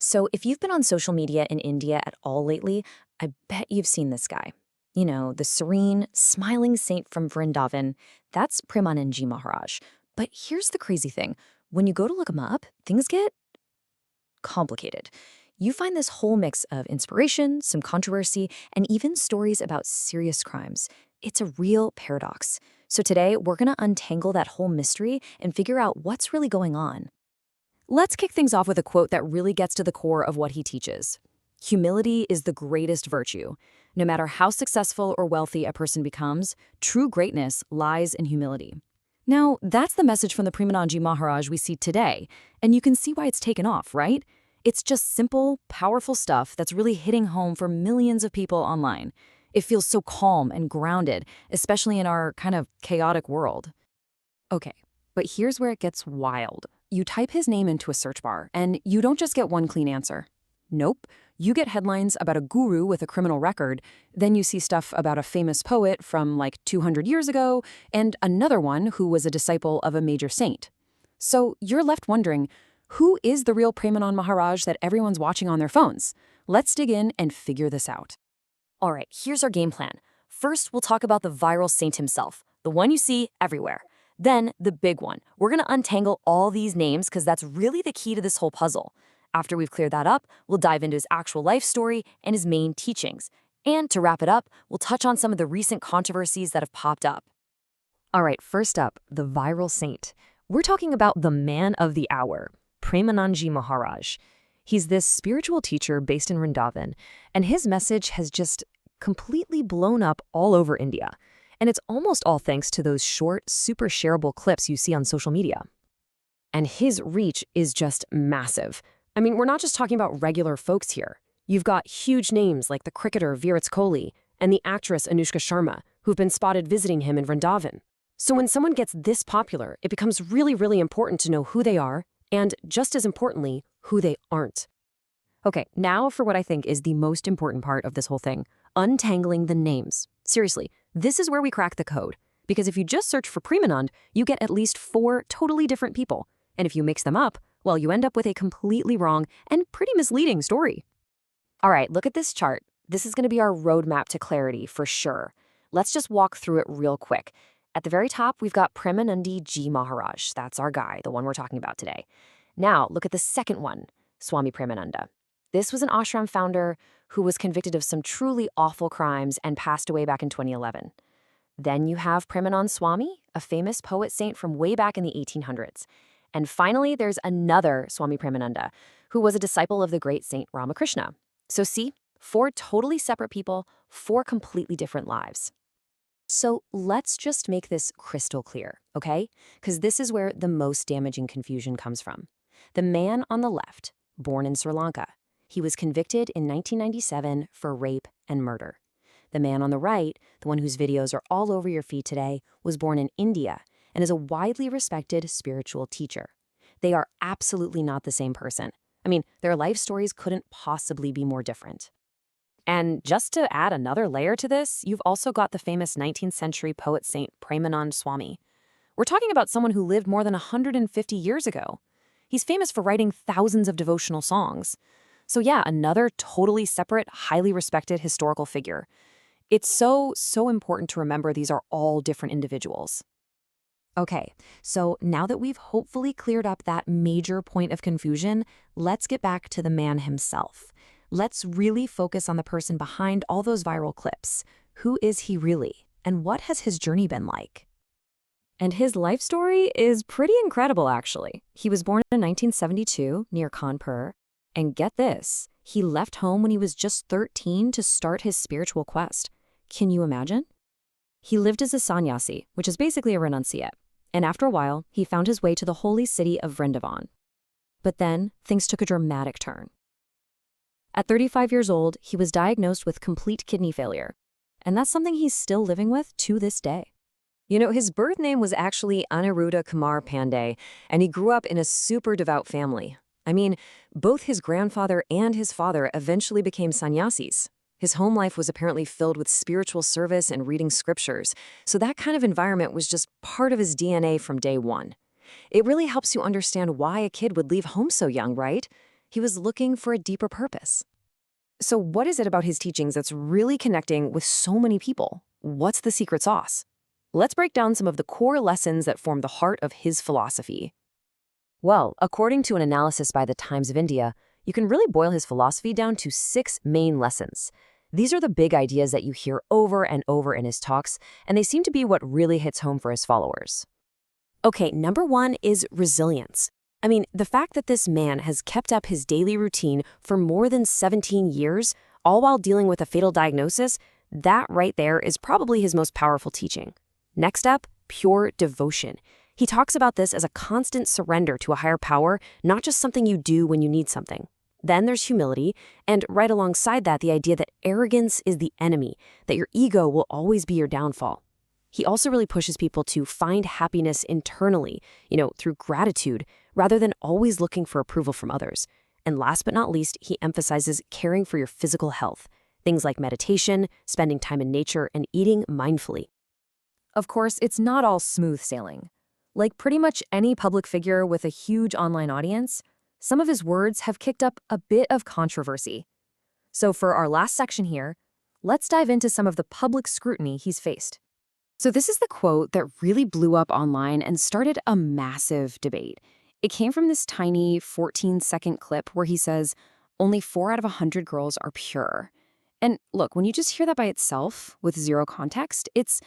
So, if you've been on social media in India at all lately, I bet you've seen this guy. You know, the serene, smiling saint from Vrindavan. That's Premanand Ji Maharaj. But here's the crazy thing. When you go to look him up, things get complicated. You find this whole mix of inspiration, some controversy, and even stories about serious crimes. It's a real paradox. So today, we're going to untangle that whole mystery and figure out what's really going on. Let's kick things off with a quote that really gets to the core of what he teaches. Humility is the greatest virtue. No matter how successful or wealthy a person becomes, true greatness lies in humility. Now, that's the message from the Premanand Ji Maharaj we see today, and you can see why it's taken off, right? It's just simple, powerful stuff that's really hitting home for millions of people online. It feels so calm and grounded, especially in our kind of chaotic world. Okay, but here's where it gets wild. You type his name into a search bar, and you don't just get one clean answer. Nope. You get headlines about a guru with a criminal record, then you see stuff about a famous poet from like 200 years ago, and another one who was a disciple of a major saint. So you're left wondering, who is the real Premanand Maharaj that everyone's watching on their phones? Let's dig in and figure this out. All right, here's our game plan. First, we'll talk about the viral saint himself, the one you see everywhere. Then, the big one. We're going to untangle all these names because that's really the key to this whole puzzle. After we've cleared that up, we'll dive into his actual life story and his main teachings. And to wrap it up, we'll touch on some of the recent controversies that have popped up. All right, first up, the viral saint. We're talking about the man of the hour, Premanand Ji Maharaj. He's this spiritual teacher based in Vrindavan, and his message has just completely blown up all over India. And it's almost all thanks to those short, super shareable clips you see on social media. And his reach is just massive. I mean, we're not just talking about regular folks here. You've got huge names like the cricketer Virat Kohli and the actress Anushka Sharma, who've been spotted visiting him in Vrindavan. So when someone gets this popular, it becomes really, really important to know who they are and, just as importantly, who they aren't. Okay, now for what I think is the most important part of this whole thing, untangling the names. Seriously, this is where we crack the code. Because if you just search for Premanand, you get at least 4 totally different people. And if you mix them up, well, you end up with a completely wrong and pretty misleading story. All right, look at this chart. This is going to be our roadmap to clarity for sure. Let's just walk through it real quick. At the very top, we've got Premanand Ji Maharaj. That's our guy, the one we're talking about today. Now, look at the second one, Swami Premananda. This was an ashram founder who was convicted of some truly awful crimes and passed away back in 2011. Then you have Premanand Swami, a famous poet saint from way back in the 1800s. And finally, there's another Swami Premananda, who was a disciple of the great Saint Radha Krishna. So see, 4 totally separate people, 4 completely different lives. So let's just make this crystal clear, okay? Because this is where the most damaging confusion comes from. The man on the left, born in Sri Lanka, he was convicted in 1997 for rape and murder. The man on the right, the one whose videos are all over your feed today, was born in India and is a widely respected spiritual teacher. They are absolutely not the same person. I mean, their life stories couldn't possibly be more different. And just to add another layer to this, you've also got the famous 19th century poet saint Premanand Swami. We're talking about someone who lived more than 150 years ago. He's famous for writing thousands of devotional songs. So yeah, another totally separate, highly respected historical figure. It's so important to remember these are all different individuals. Okay, so now that we've hopefully cleared up that major point of confusion, let's get back to the man himself. Let's really focus on the person behind all those viral clips. Who is he really? And what has his journey been like? And his life story is pretty incredible, actually. He was born in 1972 near Kanpur. And get this, he left home when he was just 13 to start his spiritual quest. Can you imagine? He lived as a sannyasi, which is basically a renunciate. And after a while, he found his way to the holy city of Vrindavan. But then, things took a dramatic turn. At 35 years old, he was diagnosed with complete kidney failure. And that's something he's still living with to this day. You know, his birth name was actually Aniruddha Kumar Pandey, and he grew up in a super devout family. I mean, both his grandfather and his father eventually became sannyasis. His home life was apparently filled with spiritual service and reading scriptures, so that kind of environment was just part of his DNA from day one. It really helps you understand why a kid would leave home so young, right? He was looking for a deeper purpose. So what is it about his teachings that's really connecting with so many people? What's the secret sauce? Let's break down some of the core lessons that form the heart of his philosophy. Well, according to an analysis by the Times of India, you can really boil his philosophy down to 6 main lessons. These are the big ideas that you hear over and over in his talks, and they seem to be what really hits home for his followers. Okay, number 1 is resilience. I mean, the fact that this man has kept up his daily routine for more than 17 years, all while dealing with a fatal diagnosis, that right there is probably his most powerful teaching. Next up, pure devotion. He talks about this as a constant surrender to a higher power, not just something you do when you need something. Then there's humility, and right alongside that, the idea that arrogance is the enemy, that your ego will always be your downfall. He also really pushes people to find happiness internally, through gratitude, rather than always looking for approval from others. And last but not least, he emphasizes caring for your physical health, things like meditation, spending time in nature, and eating mindfully. Of course, it's not all smooth sailing. Like pretty much any public figure with a huge online audience, some of his words have kicked up a bit of controversy. So for our last section here, let's dive into some of the public scrutiny he's faced. So this is the quote that really blew up online and started a massive debate. It came from this tiny 14-second clip where he says, "Only 4 out of 100 girls are pure." And look, when you just hear that by itself, with zero context, it's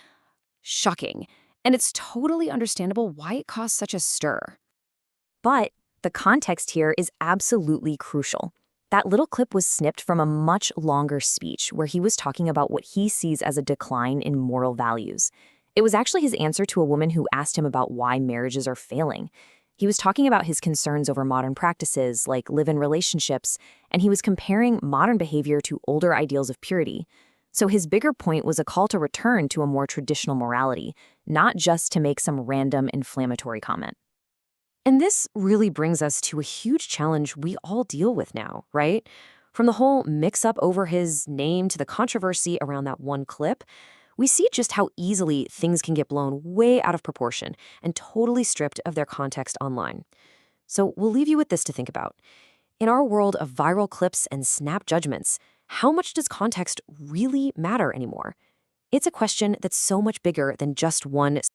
shocking. And it's totally understandable why it caused such a stir. But the context here is absolutely crucial. That little clip was snipped from a much longer speech where he was talking about what he sees as a decline in moral values. It was actually his answer to a woman who asked him about why marriages are failing. He was talking about his concerns over modern practices like live-in relationships, and he was comparing modern behavior to older ideals of purity. So his bigger point was a call to return to a more traditional morality, not just to make some random inflammatory comment. And this really brings us to a huge challenge we all deal with now, right? From the whole mix-up over his name to the controversy around that one clip, we see just how easily things can get blown way out of proportion and totally stripped of their context online. So we'll leave you with this to think about. In our world of viral clips and snap judgments, how much does context really matter anymore? It's a question that's so much bigger than just one